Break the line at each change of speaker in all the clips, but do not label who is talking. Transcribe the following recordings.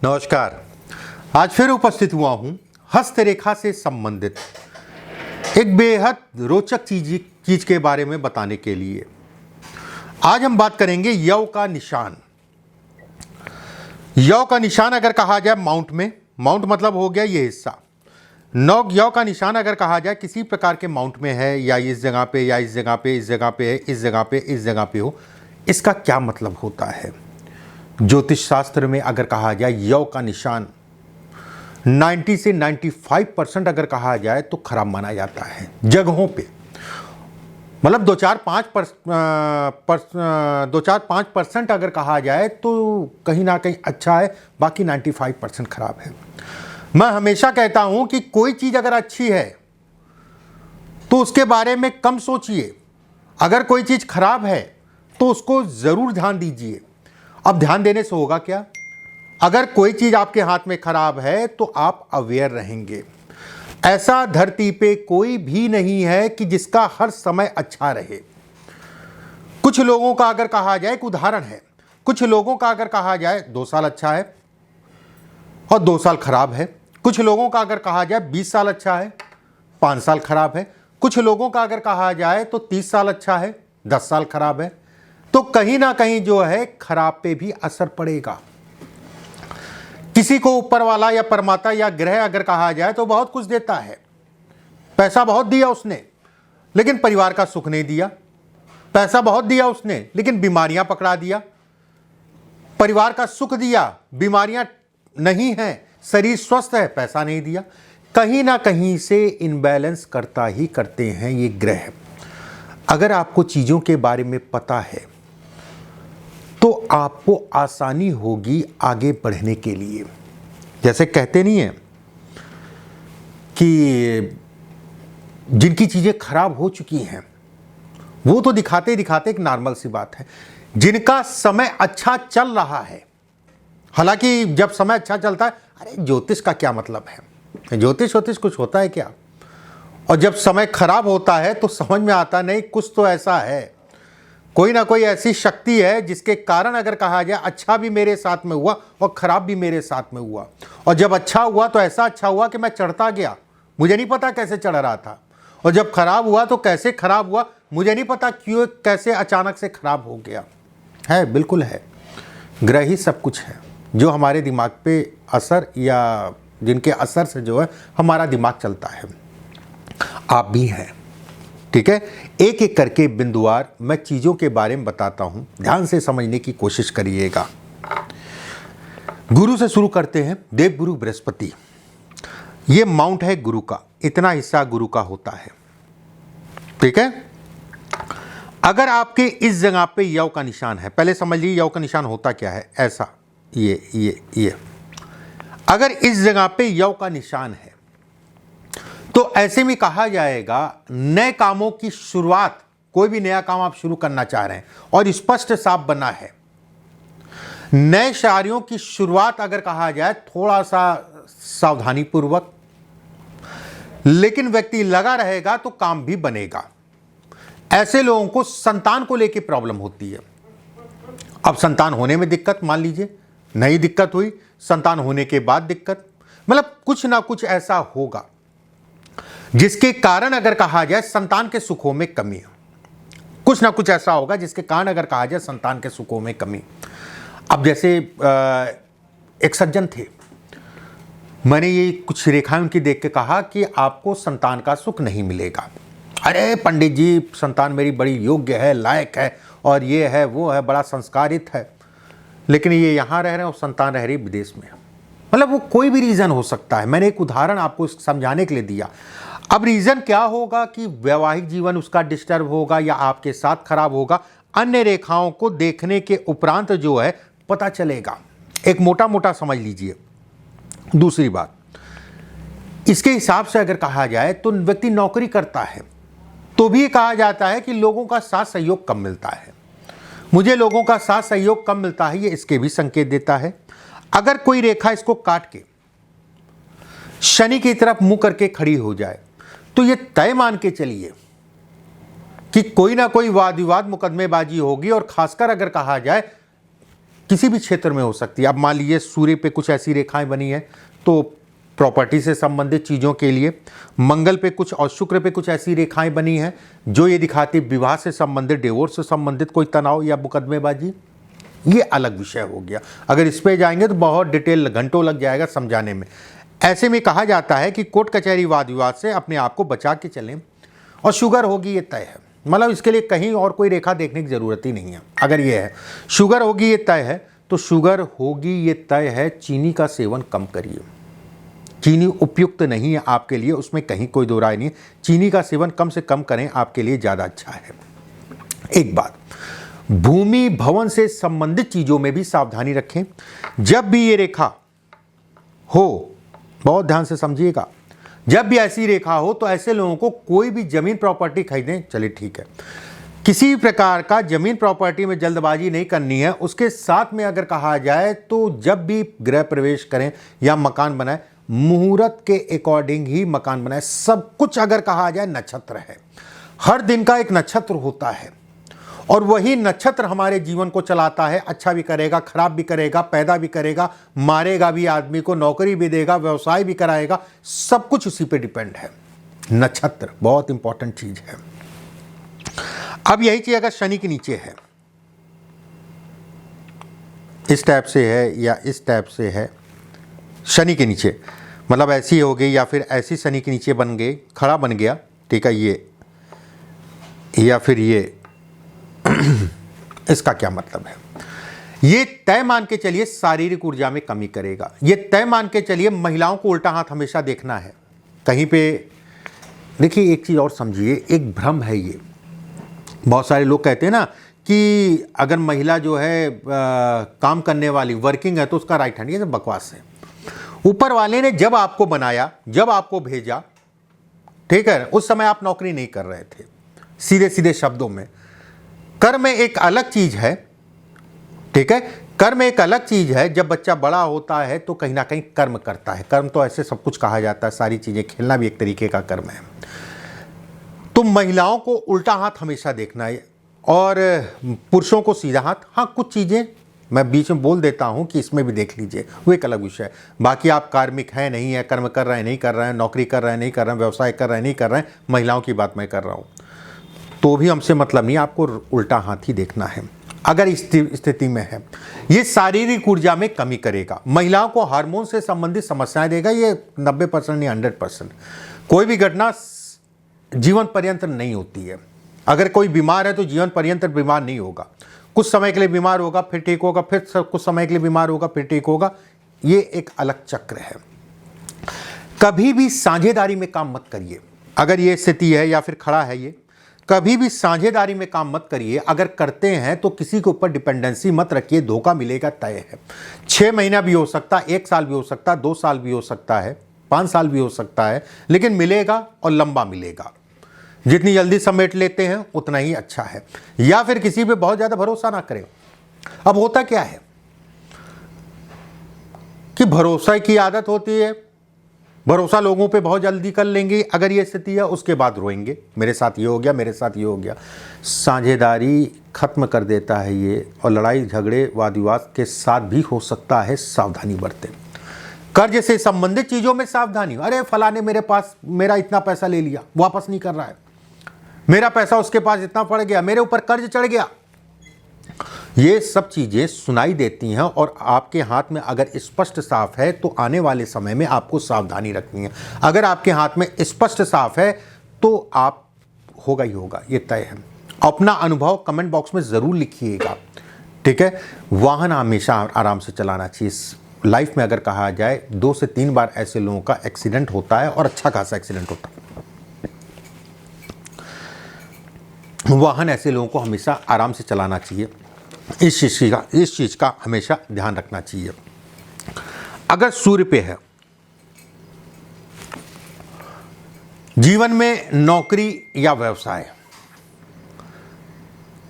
नमस्कार। आज फिर उपस्थित हुआ हूं हस्तरेखा से संबंधित एक बेहद रोचक चीज के बारे में बताने के लिए। आज हम बात करेंगे यव का निशान। यव का निशान अगर कहा जाए माउंट मतलब हो गया ये हिस्सा। यव का निशान अगर कहा जाए किसी प्रकार के माउंट में है या इस जगह पे या इस जगह पे, इस जगह पे है, इस जगह पे, इस जगह पे हो, इसका क्या मतलब होता है? ज्योतिष शास्त्र में अगर कहा जाए यव का निशान 90 से 95% अगर कहा जाए तो खराब माना जाता है जगहों पे। मतलब 2-4-5% अगर कहा जाए तो कहीं ना कहीं अच्छा है, बाकी 95% खराब है। मैं हमेशा कहता हूं कि कोई चीज़ अगर अच्छी है तो उसके बारे में कम सोचिए, अगर कोई चीज़ खराब है तो उसको ज़रूर ध्यान दीजिए। अब ध्यान देने से होगा क्या? अगर कोई चीज़ आपके हाथ में खराब है तो आप अवेयर रहेंगे। ऐसा धरती पे कोई भी नहीं है कि जिसका हर समय अच्छा रहे। कुछ लोगों का अगर कहा जाए, एक उदाहरण है, कुछ लोगों का अगर कहा जाए 2 साल अच्छा है और 2 साल खराब है। कुछ लोगों का अगर कहा जाए 20 साल अच्छा है, 5 साल खराब है। कुछ लोगों का अगर कहा जाए तो 30 साल अच्छा है, 10 साल खराब है। तो कहीं ना कहीं जो है खराब पे भी असर पड़ेगा। किसी को ऊपर वाला या परमात्मा या ग्रह अगर कहा जाए तो बहुत कुछ देता है, पैसा बहुत दिया उसने लेकिन परिवार का सुख नहीं दिया। पैसा बहुत दिया उसने लेकिन बीमारियां पकड़ा दिया। परिवार का सुख दिया, बीमारियां नहीं है, शरीर स्वस्थ है, पैसा नहीं दिया। कहीं ना कहीं से इनबैलेंस करता ही करते हैं ये ग्रह। अगर आपको चीज़ों के बारे में पता है तो आपको आसानी होगी आगे बढ़ने के लिए। जैसे कहते नहीं है कि जिनकी चीज़ें खराब हो चुकी हैं वो तो दिखाते दिखाते एक नॉर्मल सी बात है। जिनका समय अच्छा चल रहा है, हालांकि जब समय अच्छा चलता है, अरे ज्योतिष का क्या मतलब है, ज्योतिष कुछ होता है क्या? और जब समय खराब होता है तो समझ में आता नहीं, कुछ तो ऐसा है, कोई ना कोई ऐसी शक्ति है जिसके कारण अगर कहा जाए अच्छा भी मेरे साथ में हुआ और खराब भी मेरे साथ में हुआ। और जब अच्छा हुआ तो ऐसा अच्छा हुआ कि मैं चढ़ता गया, मुझे नहीं पता कैसे चढ़ रहा था। और जब खराब हुआ तो कैसे खराब हुआ, मुझे नहीं पता क्यों, कैसे अचानक से खराब हो गया। है, बिल्कुल है। ग्रह ही सब कुछ है जो हमारे दिमाग पे असर या जिनके असर से जो है हमारा दिमाग चलता है। आप भी हैं, ठीक है। एक एक करके बिंदुवार मैं चीज़ों के बारे में बताता हूं, ध्यान से समझने की कोशिश करिएगा। गुरु से शुरू करते हैं। देवगुरु बृहस्पति, ये माउंट है गुरु का, इतना हिस्सा गुरु का होता है, ठीक है। अगर आपके इस जगह पे यव का निशान है, पहले समझ लीजिए यव का निशान होता क्या है। ऐसा ये अगर इस जगह पे यव का निशान है तो ऐसे में कहा जाएगा नए कामों की शुरुआत, कोई भी नया काम आप शुरू करना चाह रहे हैं और स्पष्ट साफ बना है। नए कार्यों की शुरुआत अगर कहा जाए थोड़ा सा सावधानी पूर्वक, लेकिन व्यक्ति लगा रहेगा तो काम भी बनेगा। ऐसे लोगों को संतान को लेकर प्रॉब्लम होती है। अब संतान होने में दिक्कत, मान लीजिए नई दिक्कत हुई, संतान होने के बाद दिक्कत, मतलब कुछ ना कुछ ऐसा होगा जिसके कारण अगर कहा जाए संतान के सुखों में कमी। कुछ ना कुछ ऐसा होगा जिसके कारण अगर कहा जाए संतान के सुखों में कमी। अब जैसे एक सज्जन थे, मैंने ये कुछ रेखाएं उनकी देख के कहा कि आपको संतान का सुख नहीं मिलेगा। अरे पंडित जी, संतान मेरी बड़ी योग्य है, लायक है, और ये है वो है, बड़ा संस्कारित है, लेकिन ये यहाँ रह रहे हैं और संतान रह रही विदेश में। मतलब वो कोई भी रीज़न हो सकता है। मैंने एक उदाहरण आपको समझाने के लिए दिया। अब रीज़न क्या होगा कि वैवाहिक जीवन उसका डिस्टर्ब होगा या आपके साथ खराब होगा, अन्य रेखाओं को देखने के उपरांत जो है पता चलेगा। एक मोटा मोटा समझ लीजिए। दूसरी बात, इसके हिसाब से अगर कहा जाए तो व्यक्ति नौकरी करता है तो भी कहा जाता है कि लोगों का साथ सहयोग कम मिलता है। मुझे लोगों का साथ सहयोग कम मिलता है, ये इसके भी संकेत देता है। अगर कोई रेखा इसको काट के शनि की तरफ मुंह करके खड़ी हो जाए तो ये तय मान के चलिए कि कोई ना कोई वाद विवाद मुकदमेबाजी होगी। और खासकर अगर कहा जाए किसी भी क्षेत्र में हो सकती है। अब मान लीजिए सूर्य पे कुछ ऐसी रेखाएं बनी हैं तो प्रॉपर्टी से संबंधित चीज़ों के लिए, मंगल पे कुछ और शुक्र पे कुछ ऐसी रेखाएं बनी हैं जो ये दिखाती विवाह से संबंधित, डिवोर्स से संबंधित कोई तनाव या मुकदमेबाजी, ये अलग विषय हो गया। अगर इस पे जाएंगे तो बहुत डिटेल, घंटों लग जाएगा समझाने में। ऐसे में कहा जाता है कि कोर्ट कचहरी वाद विवाद से अपने आप को बचा के चलें। और शुगर होगी ये तय है, मतलब इसके लिए कहीं और कोई रेखा देखने की ज़रूरत ही नहीं है। अगर ये है शुगर होगी ये तय है, तो शुगर होगी ये तय है, चीनी का सेवन कम करिए। चीनी उपयुक्त नहीं है आपके लिए, उसमें कहीं कोई दो राय नहीं। चीनी का सेवन कम से कम करें, आपके लिए ज़्यादा अच्छा है। एक बात, भूमि भवन से संबंधित चीज़ों में भी सावधानी रखें। जब भी ये रेखा हो, बहुत ध्यान से समझिएगा, जब भी ऐसी रेखा हो तो ऐसे लोगों को कोई भी जमीन प्रॉपर्टी खरीदें, चलिए ठीक है, किसी भी प्रकार का जमीन प्रॉपर्टी में जल्दबाजी नहीं करनी है। उसके साथ में अगर कहा जाए तो जब भी गृह प्रवेश करें या मकान बनाएं, मुहूर्त के अकॉर्डिंग ही मकान बनाएं। सब कुछ अगर कहा जाए नक्षत्र है, हर दिन का एक नक्षत्र होता है और वही नक्षत्र हमारे जीवन को चलाता है। अच्छा भी करेगा, खराब भी करेगा, पैदा भी करेगा, मारेगा भी आदमी को, नौकरी भी देगा, व्यवसाय भी कराएगा, सब कुछ उसी पे डिपेंड है। नक्षत्र बहुत इंपॉर्टेंट चीज है। अब यही चीज अगर शनि के नीचे है, इस टाइप से है या इस टाइप से है, शनि के नीचे मतलब ऐसी हो गई या फिर ऐसी शनि के नीचे बन गई, खड़ा बन गया, ठीक है, ये या फिर ये इसका क्या मतलब है? ये तय मान के चलिए शारीरिक ऊर्जा में कमी करेगा। ये तय मान के चलिए महिलाओं को उल्टा हाथ हमेशा देखना है कहीं पे। देखिए एक चीज़ और समझिए, एक भ्रम है ये। बहुत सारे लोग कहते हैं ना कि अगर महिला जो है काम करने वाली, वर्किंग है, तो उसका राइट हैंड, ये सब बकवास है। ऊपर वाले ने जब आपको बनाया, जब आपको भेजा, ठीक है, उस समय आप नौकरी नहीं कर रहे थे। सीधे सीधे शब्दों में, कर्म एक अलग चीज है, ठीक है, कर्म एक अलग चीज है। जब बच्चा बड़ा होता है तो कहीं ना कहीं कर्म करता है। कर्म तो ऐसे सब कुछ कहा जाता है, सारी चीजें, खेलना भी एक तरीके का कर्म है। तो महिलाओं को उल्टा हाथ हमेशा देखना है और पुरुषों को सीधा हाथ। हाँ, कुछ चीजें मैं बीच में बोल देता हूं कि इसमें भी देख लीजिए, वो एक अलग विषय है। बाकी आप कार्मिक हैं नहीं है, कर्म कर रहे हैं नहीं कर रहे हैं, नौकरी कर रहे हैं नहीं कर रहे हैं, व्यवसाय कर रहे हैं नहीं कर रहे हैं, महिलाओं की बात मैं कर रहा हूं, तो भी हमसे मतलब नहीं, आपको उल्टा हाथ ही देखना है अगर इस स्थिति में है। ये शारीरिक ऊर्जा में कमी करेगा, महिलाओं को हार्मोन से संबंधित समस्याएं देगा। ये 90% नहीं 100%। कोई भी घटना जीवन पर्यंत नहीं होती है। अगर कोई बीमार है तो जीवन पर्यंत बीमार नहीं होगा। कुछ समय के लिए बीमार होगा, फिर ठीक होगा, फिर कुछ समय के लिए बीमार होगा, फिर ठीक होगा। ये एक अलग चक्र है। कभी भी साझेदारी में काम मत करिए। अगर ये स्थिति है या फिर खड़ा है ये, कभी भी साझेदारी में काम मत करिए। अगर करते हैं तो किसी के ऊपर डिपेंडेंसी मत रखिए, धोखा मिलेगा तय है। 6 महीना भी हो सकता, 1 साल भी हो सकता, 2 साल भी हो सकता है, 5 साल भी हो सकता है, लेकिन मिलेगा और लंबा मिलेगा। जितनी जल्दी समेट लेते हैं उतना ही अच्छा है। या फिर किसी पे बहुत ज्यादा भरोसा ना करें। अब होता क्या है कि भरोसा की आदत होती है, भरोसा लोगों पे बहुत जल्दी कर लेंगे। अगर ये स्थिति है उसके बाद रोएंगे, मेरे साथ ये हो गया, मेरे साथ ये हो गया। साझेदारी खत्म कर देता है ये, और लड़ाई झगड़े वाद विवाद के साथ भी हो सकता है। सावधानी बरतें। कर्ज से संबंधित चीजों में सावधानी। अरे फलाने मेरे पास मेरा इतना पैसा ले लिया, वापस नहीं कर रहा है, मेरा पैसा उसके पास इतना पड़ गया, मेरे ऊपर कर्ज चढ़ गया। ये सब चीजें सुनाई देती हैं और आपके हाथ में अगर स्पष्ट साफ है तो आने वाले समय में आपको सावधानी रखनी है। अगर आपके हाथ में स्पष्ट साफ है तो आप होगा ही होगा, ये तय है। अपना अनुभव कमेंट बॉक्स में जरूर लिखिएगा, ठीक है। वाहन हमेशा आराम से चलाना चाहिए। लाइफ में अगर कहा जाए 2 से 3 बार ऐसे लोगों का एक्सीडेंट होता है और अच्छा खासा एक्सीडेंट होता है। वाहन ऐसे लोगों को हमेशा आराम से चलाना चाहिए। इस चीज का हमेशा ध्यान रखना चाहिए। अगर सूर्य पे है, जीवन में नौकरी या व्यवसाय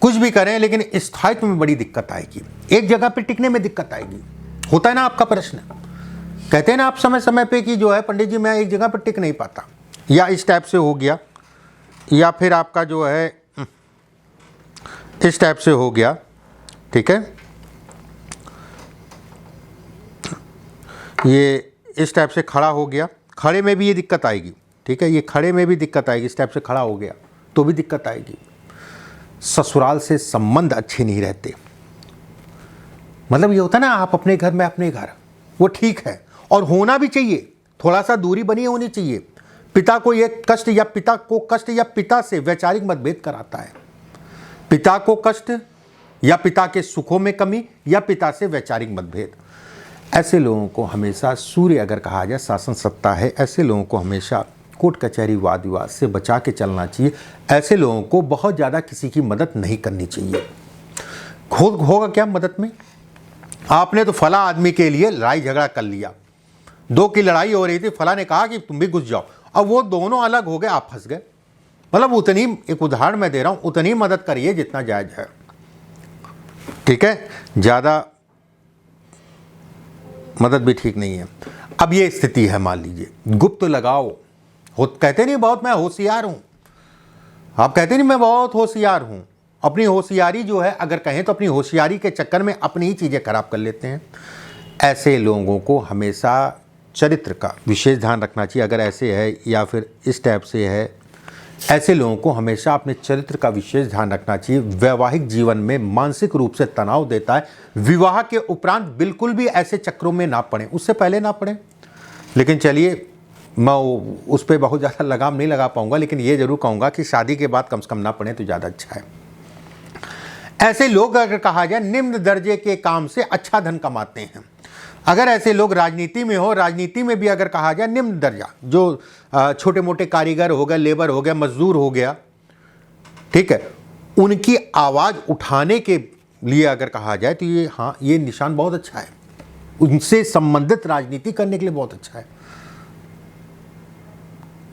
कुछ भी करें लेकिन स्थायित्व में बड़ी दिक्कत आएगी, एक जगह पे टिकने में दिक्कत आएगी। होता है ना आपका प्रश्न, कहते हैं ना आप समय समय पे कि जो है पंडित जी मैं एक जगह पर टिक नहीं पाता, या इस टाइप से हो गया, या फिर आपका जो है इस टाइप से हो गया, ठीक है। ये इस टाइप से खड़ा हो गया, खड़े में भी ये दिक्कत आएगी, ठीक है, ये खड़े में भी दिक्कत आएगी, इस टाइप से खड़ा हो गया तो भी दिक्कत आएगी। ससुराल से संबंध अच्छे नहीं रहते, मतलब ये होता है ना, आप अपने घर में अपने घर, वो ठीक है और होना भी चाहिए, थोड़ा सा दूरी बनी होनी चाहिए। पिता को ये कष्ट या पिता को कष्ट या पिता से वैचारिक मतभेद कराता है, पिता को कष्ट या पिता के सुखों में कमी या पिता से वैचारिक मतभेद। ऐसे लोगों को हमेशा, सूर्य अगर कहा जाए शासन सत्ता है, ऐसे लोगों को हमेशा कोर्ट कचहरी वाद विवाद से बचा के चलना चाहिए। ऐसे लोगों को बहुत ज़्यादा किसी की मदद नहीं करनी चाहिए। होगा क्या मदद में? आपने तो फला आदमी के लिए लड़ाई झगड़ा कर लिया, दो की लड़ाई हो रही थी, फला ने कहा कि तुम भी घुस जाओ, अब वो दोनों अलग हो गए, आप फंस गए। मतलब उतनी, एक उदाहरण मैं दे रहा हूं, उतनी मदद करिए जितना जायज है, ठीक है, ज़्यादा मदद भी ठीक नहीं है। अब ये स्थिति है, मान लीजिए गुप्त लगाओ, कहते नहीं बहुत मैं होशियार हूं, आप कहते नहीं मैं बहुत होशियार हूं, अपनी होशियारी जो है अगर कहें तो अपनी होशियारी के चक्कर में अपनी ही चीज़ें खराब कर लेते हैं। ऐसे लोगों को हमेशा चरित्र का विशेष ध्यान रखना चाहिए। अगर ऐसे है या फिर इस टाइप से है, ऐसे लोगों को हमेशा अपने चरित्र का विशेष ध्यान रखना चाहिए। वैवाहिक जीवन में मानसिक रूप से तनाव देता है। विवाह के उपरांत बिल्कुल भी ऐसे चक्रों में ना पड़े, उससे पहले ना पड़े। लेकिन चलिए, मैं उस पर बहुत ज़्यादा लगाम नहीं लगा पाऊंगा, लेकिन ये जरूर कहूँगा कि शादी के बाद कम से कम ना पड़े तो ज़्यादा अच्छा है। ऐसे लोग अगर कहा जाए निम्न दर्जे के काम से अच्छा धन कमाते हैं। अगर ऐसे लोग राजनीति में हो, राजनीति में भी अगर कहा जाए निम्न दर्जा, जो छोटे मोटे कारीगर हो गए, लेबर हो गया, मजदूर हो गया, ठीक है, उनकी आवाज़ उठाने के लिए अगर कहा जाए तो ये, हाँ, ये निशान बहुत अच्छा है। उनसे संबंधित राजनीति करने के लिए बहुत अच्छा है,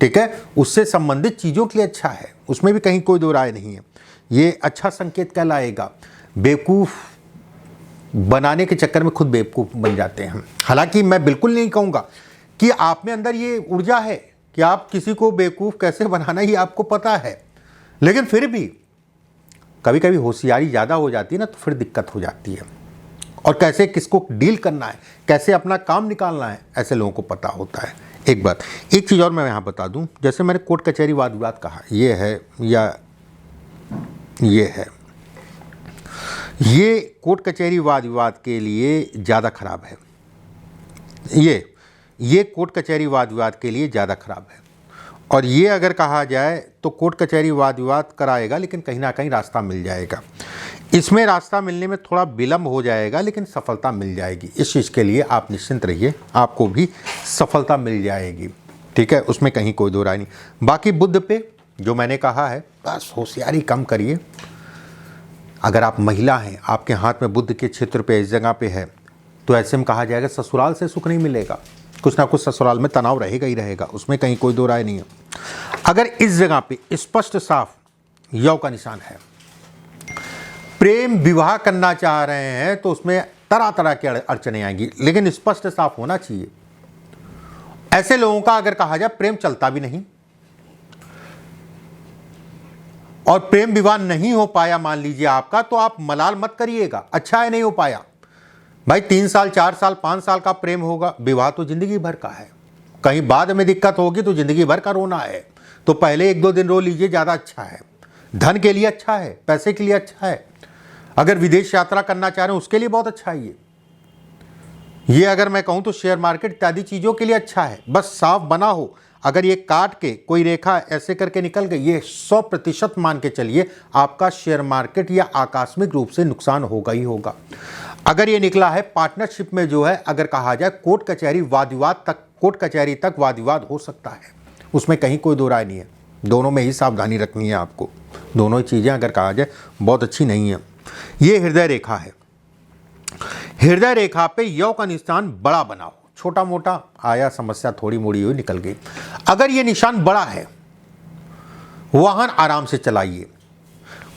ठीक है, उससे संबंधित चीज़ों के लिए अच्छा है, उसमें भी कहीं कोई दो राय नहीं है। ये अच्छा संकेत कहलाएगा। बेवकूफ़ बनाने के चक्कर में खुद बेवकूफ़ बन जाते हैं। हालांकि मैं बिल्कुल नहीं कहूँगा कि आप में अंदर ये ऊर्जा है कि आप किसी को बेवकूफ़ कैसे बनाना ही आपको पता है, लेकिन फिर भी कभी कभी होशियारी ज़्यादा हो जाती है ना, तो फिर दिक्कत हो जाती है। और कैसे किसको डील करना है, कैसे अपना काम निकालना है, ऐसे लोगों को पता होता है। एक बात, एक चीज़ और मैं यहाँ बता दूँ, जैसे मैंने कोर्ट कचहरी वाद विवाद कहा, ये है या ये है, ये कोर्ट कचहरी वाद विवाद के लिए ज़्यादा खराब है। ये कोर्ट कचहरी वाद विवाद के लिए ज़्यादा खराब है। और ये अगर कहा जाए तो कोर्ट कचहरी वाद विवाद कराएगा, लेकिन कहीं ना कहीं रास्ता मिल जाएगा। इसमें रास्ता मिलने में थोड़ा विलम्ब हो जाएगा, लेकिन सफलता मिल जाएगी। इस चीज़ के लिए आप निश्चिंत रहिए, आपको भी सफलता मिल जाएगी, ठीक है, उसमें कहीं कोई दो राय नहीं। बाकी बुद्ध पे जो मैंने कहा है, बस होशियारी कम करिए। अगर आप महिला हैं, आपके हाथ में बुद्ध के क्षेत्र पे, इस जगह पे है, तो ऐसे में कहा जाएगा ससुराल से सुख नहीं मिलेगा, कुछ ना कुछ ससुराल में तनाव रहेगा ही रहेगा, उसमें कहीं कोई दो राय नहीं है। अगर इस जगह पे स्पष्ट साफ यौ का निशान है, प्रेम विवाह करना चाह रहे हैं, तो उसमें तरह तरह की अड़चने आएंगी, लेकिन स्पष्ट साफ होना चाहिए। ऐसे लोगों का अगर कहा जाए प्रेम चलता भी नहीं, और प्रेम विवाह नहीं हो पाया मान लीजिए आपका, तो आप मलाल मत करिएगा, अच्छा है नहीं हो पाया भाई। 3 साल 4 साल 5 साल का प्रेम होगा, विवाह तो जिंदगी भर का है। कहीं बाद में दिक्कत होगी तो जिंदगी भर का रोना है, तो पहले 1-2 दिन रो लीजिए, ज़्यादा अच्छा है। धन के लिए अच्छा है, पैसे के लिए अच्छा है। अगर विदेश यात्रा करना चाह रहे हैं उसके लिए बहुत अच्छा है ये अगर मैं कहूँ तो शेयर मार्केट इत्यादि चीज़ों के लिए अच्छा है। बस साफ बना हो, अगर ये काट के कोई रेखा ऐसे करके निकल गई, ये 100% मान के चलिए आपका शेयर मार्केट या आकस्मिक रूप से नुकसान होगा ही होगा। अगर ये निकला है पार्टनरशिप में, जो है अगर कहा जाए कोर्ट कचहरी वाद विवाद तक, कोर्ट कचहरी तक वाद विवाद हो सकता है, उसमें कहीं कोई दो राय नहीं है। दोनों में ही सावधानी रखनी है आपको, दोनों ही चीज़ें अगर कहा जाए बहुत अच्छी नहीं है। ये हृदय रेखा है, हृदय रेखा पे यौ का निशान बड़ा बना हो, छोटा मोटा आया समस्या थोड़ी मोड़ी हुई निकल गई। अगर ये निशान बड़ा है, वाहन आराम से चलाइए।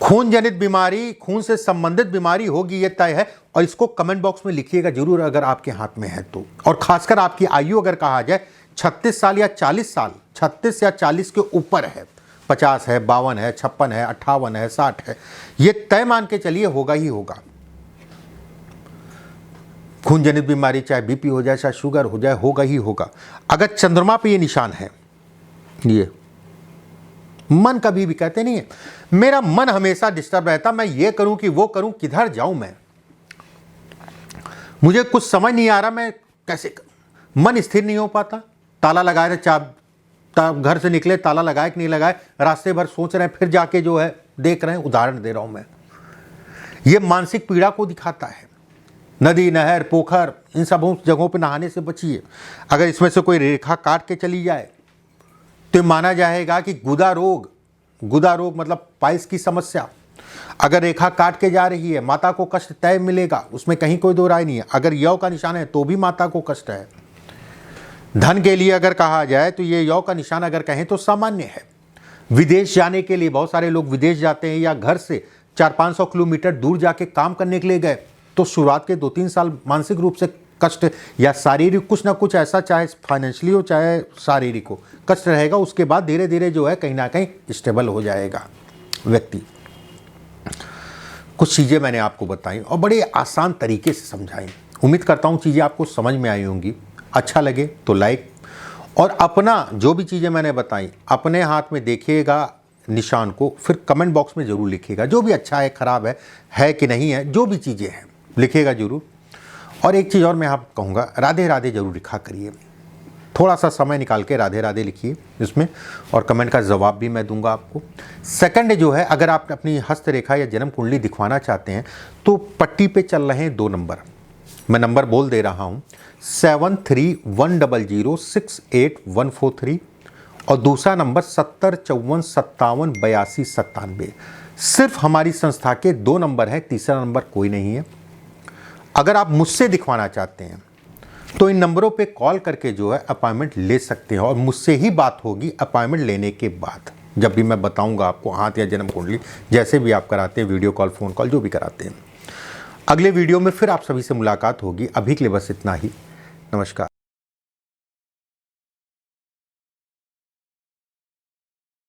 खून जनित बीमारी, खून से संबंधित बीमारी होगी ये तय है, और इसको कमेंट बॉक्स में लिखिएगा जरूर अगर आपके हाथ में है तो। और खासकर आपकी आयु अगर कहा जाए 36 साल या 40 साल, 36 या 40 के ऊपर है, 50 है, 52 है, 56 है, 58 है, 60 है, ये तय मान के चलिए होगा ही होगा। खून जनित बीमारी, चाहे बीपी हो जाए, चाहे शुगर हो जाए, होगा ही होगा। अगर चंद्रमा पे ये निशान है, ये मन कभी भी कहते नहीं है, मेरा मन हमेशा डिस्टर्ब रहता, मैं ये करूं कि वो करूं, किधर जाऊं मैं, मुझे कुछ समझ नहीं आ रहा, मैं कैसे मन स्थिर नहीं हो पाता। ताला लगाए घर से निकले, ताला लगाए कि नहीं लगाए, रास्ते भर सोच रहे हैं, फिर जाके जो है देख रहे हैं। उदाहरण दे रहा हूं मैं, ये मानसिक पीड़ा को दिखाता है। नदी, नहर, पोखर, इन सब जगहों पे नहाने से बचिए। अगर इसमें से कोई रेखा काट के चली जाए तो माना जाएगा कि गुदा रोग मतलब पाइल्स की समस्या। अगर रेखा काट के जा रही है, माता को कष्ट तय मिलेगा, उसमें कहीं कोई दो राय नहीं है। अगर यौ का निशान है तो भी माता को कष्ट है। धन के लिए अगर कहा जाए तो ये यौ का निशान अगर कहें तो सामान्य है। विदेश जाने के लिए बहुत सारे लोग विदेश जाते हैं, या घर से 400-500 किलोमीटर दूर जाके काम करने के लिए गए, तो शुरुआत के 2-3 साल मानसिक रूप से कष्ट या शारीरिक कुछ ना कुछ ऐसा, चाहे फाइनेंशियली हो चाहे शारीरिक हो, कष्ट रहेगा। उसके बाद धीरे धीरे जो है कहीं ना कहीं स्टेबल हो जाएगा व्यक्ति। कुछ चीज़ें मैंने आपको बताई और बड़े आसान तरीके से समझाई। उम्मीद करता हूँ चीज़ें आपको समझ में आई होंगी। अच्छा लगे तो लाइक, और अपना जो भी चीज़ें मैंने बताई अपने हाथ में देखिएगा निशान को, फिर कमेंट बॉक्स में ज़रूर लिखिएगा। जो भी अच्छा है, ख़राब है कि नहीं है, जो भी चीज़ें हैं लिखिएगा ज़रूर। और एक चीज़ और मैं आप कहूँगा, राधे राधे ज़रूर लिखा करिए। थोड़ा सा समय निकाल के राधे राधे लिखिए इसमें, और कमेंट का जवाब भी मैं दूंगा आपको। सेकंड जो है, अगर आप अपनी हस्तरेखा या जन्म कुंडली दिखवाना चाहते हैं तो पट्टी पे चल रहे हैं 2 नंबर, मैं नंबर बोल दे रहा हूँ, 7310068143 और दूसरा नंबर 7054578297। सिर्फ हमारी संस्था के 2 नंबर हैं, तीसरा नंबर कोई नहीं है। अगर आप मुझसे दिखवाना चाहते हैं तो इन नंबरों पे कॉल करके जो है अपॉइंटमेंट ले सकते हैं, और मुझसे ही बात होगी अपॉइंटमेंट लेने के बाद, जब भी मैं बताऊंगा आपको हाथ या जन्म कुंडली, जैसे भी आप कराते हैं, वीडियो कॉल, फ़ोन कॉल, जो भी कराते हैं। अगले वीडियो में फिर आप सभी से मुलाकात होगी। अभी के लिए बस इतना ही। नमस्कार।